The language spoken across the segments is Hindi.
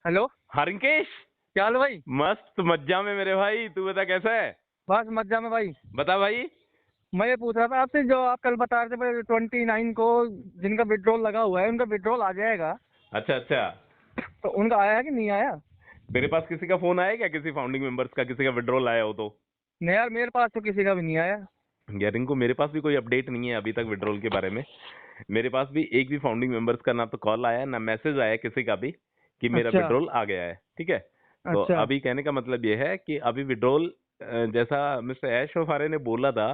हेलो। हाँ रिंकेश। क्या हाल है भाई? मस्त मज्जा में मेरे भाई, तू बता कैसा है। बस मजा में भाई। बता भाई। मैं ये पूछ रहा था आपसे, जो आप कल बता रहे थे 29 को जिनका विड्रॉल लगा हुआ है उनका विड्रॉल आ जाएगा। अच्छा अच्छा। तो उनका आया है कि नहीं आया? तेरे पास किसी का फोन आया क्या, किसी फाउंडिंग मेंबर्स का किसी का विड्रॉल आया हो तो? नहीं यार, मेरे पास तो किसी का भी नहीं आया। यार रिंकू, मेरे पास भी कोई अपडेट नहीं है अभी तक विड्रॉल के बारे में। मेरे पास भी एक भी फाउंडिंग मेंबर्स का ना तो कॉल आया ना मैसेज आया किसी का भी कि मेरा अच्छा। विड्रॉल आ गया है। ठीक है। तो अच्छा। अभी कहने का मतलब ये है कि अभी विड्रॉल, जैसा मिस्टर ऐश वफारे ने बोला था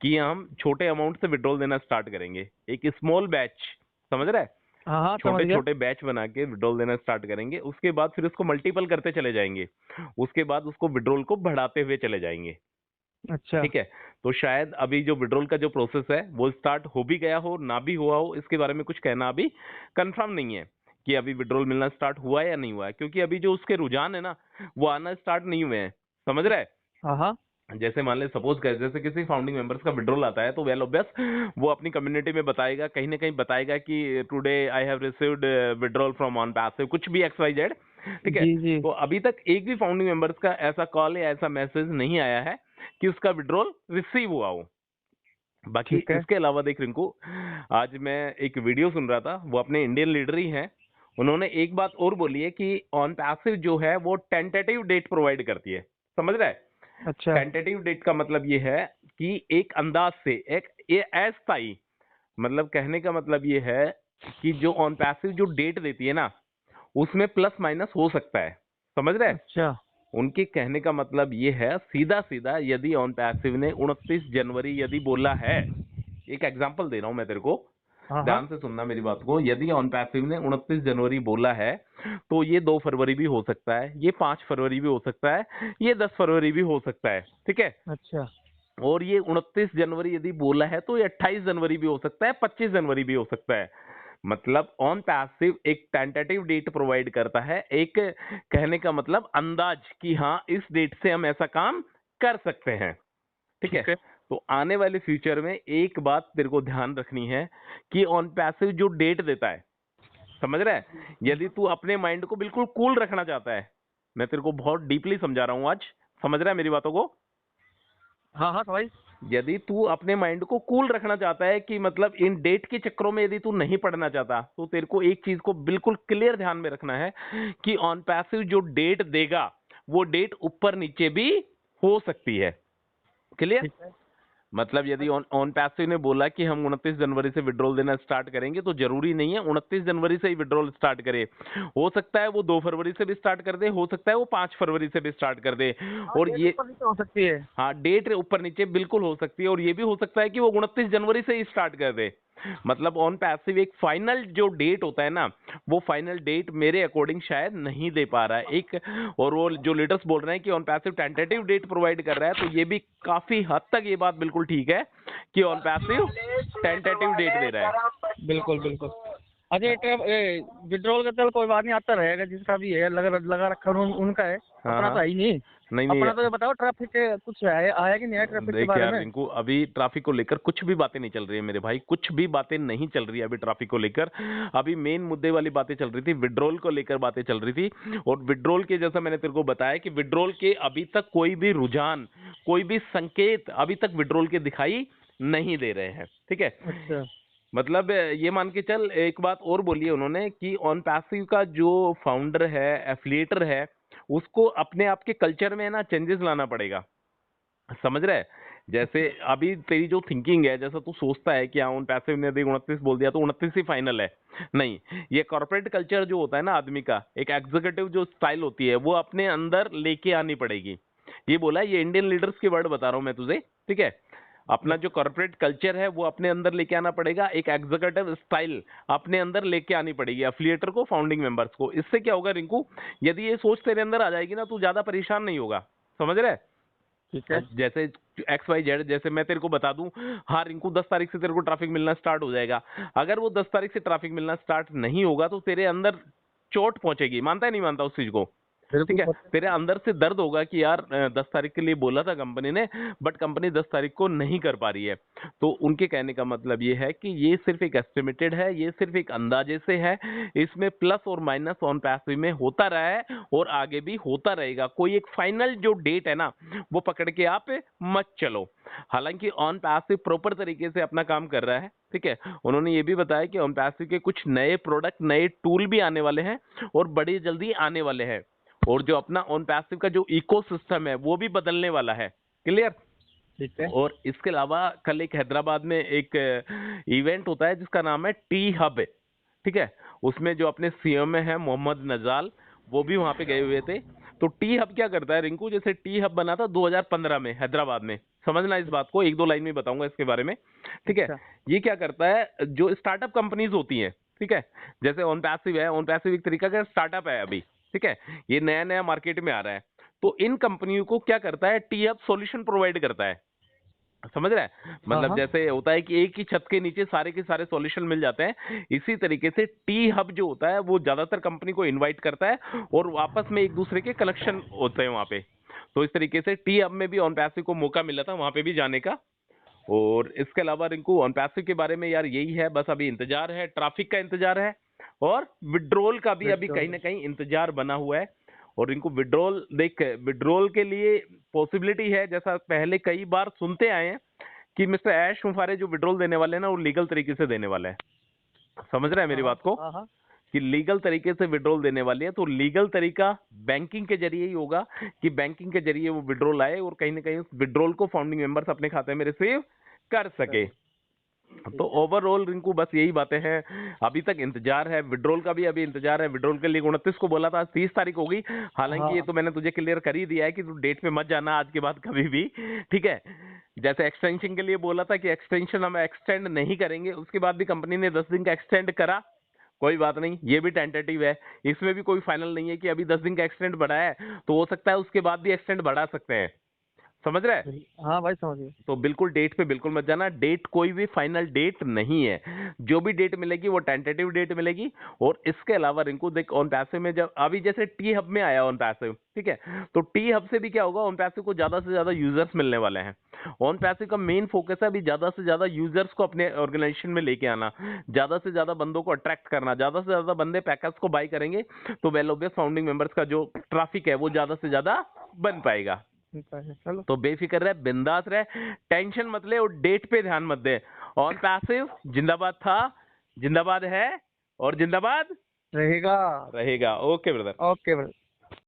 कि हम छोटे अमाउंट से विड्रॉल देना स्टार्ट करेंगे, एक स्मॉल बैच, समझ रहा है, हाँ हाँ, समझ छोटे गया। छोटे बैच बना के विड्रॉल देना स्टार्ट करेंगे। उसके बाद फिर उसको मल्टीपल करते चले जाएंगे, उसके बाद उसको विड्रॉल को बढ़ाते हुए चले जाएंगे। अच्छा। ठीक है। तो शायद अभी जो विड्रॉल का जो प्रोसेस है वो स्टार्ट हो भी गया हो ना भी हुआ हो, इसके बारे में कुछ कहना अभी कंफर्म नहीं है कि अभी विड्रॉल मिलना स्टार्ट हुआ है या नहीं हुआ है, क्योंकि अभी जो उसके रुझान है ना वो आना स्टार्ट नहीं हुए हैं। समझ रहा है। हाँ हाँ। जैसे मान ले सपोज कर, जैसे किसी फाउंडिंग मेंबर्स का विड्रॉल आता है तो वेल ऑब्वियस वो अपनी कम्युनिटी में बताएगा, कहीं ना कहीं बताएगा कि today I have received withdrawal from on passive, कुछ भी एक्स वाई जेड। ठीक है। जी जी। तो अभी तक एक भी फाउंडिंग मेंबर्स का ऐसा कॉल या ऐसा मैसेज नहीं आया है कि उसका विड्रॉल रिसीव हुआ हो। बाकी ठीक है। इसके अलावा देख रिंकू, आज मैं एक वीडियो सुन रहा था, वो अपने इंडियन लीडर ही हैं। उन्होंने एक बात और बोली है कि ऑन पैसिव जो है वो टेंटेटिव डेट प्रोवाइड करती है। समझ रहा है। अच्छा। टेंटेटिव डेट का मतलब ये है कि एक अंदाज से, एक ये अस्थाई, मतलब कहने का मतलब ये है कि जो ऑन पैसिव जो डेट देती है ना उसमें प्लस माइनस हो सकता है। समझ रहे हैं। अच्छा। उनके कहने का मतलब ये है सीधा सीधा, यदि ऑन पैसिव ने 29 जनवरी यदि बोला है, एक एग्जांपल दे रहा हूं मैं तेरे को, हाँ हाँ। ध्यान से सुनना मेरी बात को। यदि ऑन पैसिव ने 29 जनवरी बोला है तो ये 2 फरवरी भी हो सकता है, ये 5 फरवरी भी हो सकता है, ये 10 फरवरी भी हो सकता है। ठीक है। अच्छा। और ये 29 जनवरी यदि बोला है तो ये 28 जनवरी भी हो सकता है, 25 जनवरी भी हो सकता है। मतलब ऑन पैसिव एक टेंटेटिव डेट प्रोवाइड करता है, एक कहने का मतलब अंदाज कि हाँ इस डेट से हम ऐसा काम कर सकते हैं। ठीक है। ठीक है। तो आने वाले फ्यूचर में एक बात तेरे को ध्यान रखनी है कि ऑन पैसिव जो डेट देता है, समझ रहा है, यदि तू अपने माइंड को बिल्कुल कूल रखना चाहता है, मैं तेरे को बहुत डीपली समझा रहा हूं आज, समझ रहा है मेरी बातों को। हाँ हाँ, तो भाई। यदि तू अपने माइंड को कूल रखना चाहता है कि मतलब इन डेट के चक्करों में यदि तू नहीं पढ़ना चाहता, तो तेरे को एक चीज को बिल्कुल क्लियर ध्यान में रखना है कि ऑन पैसिव जो डेट देगा वो डेट ऊपर नीचे भी हो सकती है। क्लियर। ठीक है। मतलब यदि ऑन ऑन पैसिव ने बोला कि हम 29 जनवरी से विड्रॉल देना स्टार्ट करेंगे तो जरूरी नहीं है 29 जनवरी से ही विड्रॉल स्टार्ट करे। हो सकता है वो 2 फरवरी से भी स्टार्ट कर दे, हो सकता है वो 5 फरवरी से भी स्टार्ट कर दे। हाँ, और डेट ये, ऊपर नीचे हो सकती है। हाँ डेट ऊपर नीचे बिल्कुल हो सकती है, और ये भी हो सकता है कि वो 29 जनवरी से ही स्टार्ट कर दे। मतलब ऑन पैसिव एक फाइनल जो डेट होता है ना, वो फाइनल डेट मेरे अकॉर्डिंग शायद नहीं दे पा रहा है एक। और वो जो लीडर्स बोल रहे हैं कि on passive tentative date provide कर रहा है, तो ये भी काफी हद तक ये बात बिल्कुल ठीक है कि ऑन पैसिव टेंटेटिव डेट दे रहा है। बिल्कुल बिल्कुल। अच्छा, ये विड्रॉल का चल कोई बात नहीं, आता रहेगा, जिसका भी है लगा लगा रखा उनका है। हाँ अपना हाँ। तो है ही नहीं। नहीं नहीं। अपना तो ये बताओ, ट्रैफिक के कुछ आया आया कि नहीं आया ट्रैफिक के देख बारे यार में? रिंकू, अभी ट्रैफिक को लेकर कुछ भी बातें नहीं चल रही है मेरे भाई, कुछ भी बातें नहीं चल रही है अभी ट्रैफिक को लेकर। अभी मेन मुद्दे वाली बातें चल रही थी, विड्रॉल को लेकर बातें चल रही थी। और विड्रॉल के जैसा मैंने तेरे को बताया कि विड्रॉल के अभी तक कोई भी रुझान, कोई भी संकेत अभी तक विड्रॉल के दिखाई नहीं दे रहे हैं। ठीक है। अच्छा। मतलब ये मान के चल, एक बात और बोली है उन्होंने कि ऑन पैसिव का जो फाउंडर है, एफिलिएटर है, उसको अपने आप के कल्चर में ना चेंजेस लाना पड़ेगा। समझ रहा है। जैसे अभी तेरी जो थिंकिंग है, जैसा तू सोचता है कि हाँ उन पैसे ने यदि 29 बोल दिया तो 29 ही फाइनल है, नहीं। ये कॉर्पोरेट कल्चर जो होता है ना आदमी का, एक एग्जीक्यूटिव जो स्टाइल होती है वो अपने अंदर लेके आनी पड़ेगी। ये बोला है, ये इंडियन लीडर्स की वर्ड बता रहा हूं मैं तुझे। ठीक है। अपना जो कॉर्पोरेट कल्चर है वो अपने अंदर लेके आना पड़ेगा, एक एग्जीक्यूटिव स्टाइल अपने अंदर लेके आनी पड़ेगी एफिलिएटर को, फाउंडिंग मेंबर्स को। इससे क्या होगा रिंकू, यदि ये सोच तेरे अंदर आ जाएगी ना, तू ज्यादा परेशान नहीं होगा। समझ रहा है। ठीक है। जैसे एक्स वाई जेड, जैसे मैं तेरे को बता दूं, हाँ रिंकू 10 तारीख से तेरे को ट्रैफिक मिलना स्टार्ट हो जाएगा। अगर वो 10 तारीख से ट्रैफिक मिलना स्टार्ट नहीं होगा तो तेरे अंदर चोट पहुंचेगी। मानता है नहीं मानता उस चीज को? ठीक है, बिल्कुल। तेरे अंदर से दर्द होगा कि यार 10 तारीख के लिए बोला था कंपनी ने, बट कंपनी 10 तारीख को नहीं कर पा रही है। तो उनके कहने का मतलब ये है कि ये सिर्फ एक एस्टिमेटेड है, ये सिर्फ एक अंदाजे से है, इसमें प्लस और माइनस ऑन पैसिव में होता रहा है और आगे भी होता रहेगा। कोई एक फाइनल जो डेट है ना, वो पकड़ के आप मत चलो। हालांकि ऑन पैसिव प्रॉपर तरीके से अपना काम कर रहा है, ठीक है। उन्होंने ये भी बताया कि ऑन पैसिव के कुछ नए प्रोडक्ट, नए टूल भी आने वाले हैं और बड़ी जल्दी आने वाले हैं, और जो अपना ऑन पैसिव का जो इकोसिस्टम है वो भी बदलने वाला है। क्लियर? ठीक है। और इसके अलावा कल एक हैदराबाद में एक इवेंट होता है जिसका नाम है टी हब, ठीक है। उसमें जो अपने सीएम है मोहम्मद नजाल, वो भी वहां पे गए हुए थे। तो टी हब क्या करता है रिंकू, जैसे टी हब बना था 2015 में हैदराबाद में, समझना इस बात को, एक दो लाइन में बताऊंगा इसके बारे में, ठीक है। अच्छा। ये क्या करता है, जो स्टार्टअप कंपनीज होती हैं, ठीक है, जैसे ऑन पैसिव है, ऑन पैसिव एक तरीका का स्टार्टअप है अभी, ठीक है, ये नया नया मार्केट में आ रहा है। तो इन कंपनियों को क्या करता है, टी हब सॉल्यूशन प्रोवाइड करता है। समझ रहा है? हाँ मतलब हाँ। जैसे होता है कि एक ही छत के नीचे सारे के सारे सॉल्यूशन मिल जाते हैं, इसी तरीके से टी हब जो होता है वो ज्यादातर कंपनी को इनवाइट करता है और आपस में एक दूसरे के कनेक्शन होते हैं वहां पे। तो इस तरीके से टी हब में भी ऑन पैसिव को मौका मिला था वहां पे भी जाने का। और इसके अलावा रिंकू ऑन पैसिव के बारे में यार यही है, बस अभी इंतजार है, ट्रैफिक का इंतजार है और विड्रॉल का भी अभी कहीं ना कहीं इंतजार बना हुआ है। और इनको विड्रॉल देख, विड्रॉल के लिए पॉसिबिलिटी है, जैसा पहले कई बार सुनते आए हैं कि मिस्टर ऐश मुफारे जो विड्रॉल देने वाले हैं ना, वो लीगल तरीके से देने वाले हैं। समझ रहे हैं हाँ मेरी हाँ। बात को, हाँ हाँ। कि लीगल तरीके से विड्रॉल देने वाली है। तो लीगल तरीका बैंकिंग के जरिए ही होगा कि बैंकिंग के जरिए वो विड्रॉल आए और कहीं ना कहीं उस विड्रॉल को फाउंडिंग मेंबर्स अपने खाते में रिसीव कर सके। तो ठीक है। ओवरऑल रिंकू बस यही बातें हैं, अभी तक इंतजार है, विड्रॉल का भी अभी इंतजार है। विड्रॉल के लिए 29 को बोला था, आज 30 तारीख हो गई। हालांकि ये हाँ। तो मैंने तुझे क्लियर कर ही दिया है कि तू डेट पे मत जाना आज के बाद कभी भी, ठीक है। जैसे एक्सटेंशन के लिए बोला था कि एक्सटेंशन हम एक्सटेंड नहीं करेंगे, उसके बाद भी कंपनी ने 10 दिन का एक्सटेंड करा, कोई बात नहीं, ये भी टेंटेटिव है, इसमें भी कोई फाइनल नहीं है कि अभी 10 दिन का एक्सटेंड बढ़ा है तो हो सकता है उसके बाद भी एक्सटेंड बढ़ा सकते हैं। समझ रहे हैं? हाँ भाई, समझ गए। तो बिल्कुल डेट पे बिल्कुल मत जाना, डेट कोई भी फाइनल डेट नहीं है, जो भी डेट मिलेगी वो टेंटेटिव डेट मिलेगी। और इसके अलावा रिंकू देख, ऑन पैसिव में जब अभी जैसे टी हब में आया ऑन पैसिव, ठीक है, तो टी हब से भी क्या होगा, ऑन पैसिव को ज्यादा से ज्यादा यूजर्स मिलने वाले हैं। ऑन पैसिव का मेन फोकस है अभी ज्यादा से ज्यादा यूजर्स को अपने ऑर्गेनाइजेशन में लेके आना, ज्यादा से ज्यादा बंदों को अट्रैक्ट करना, ज्यादा से ज्यादा बंदे पैकेज को बाई करेंगे तो वेल ऑब्वियस फाउंडिंग मेंबर्स का जो ट्रैफिक है वो ज्यादा से ज्यादा बन पाएगा। ठीक है, चलो। तो बेफिक्र रहे, बिंदास रहे, टेंशन मत ले और डेट पे ध्यान मत दे। ऑन पैसिव जिंदाबाद था, जिंदाबाद है और जिंदाबाद रहेगा। रहेगा। Okay brother. ओके भाई।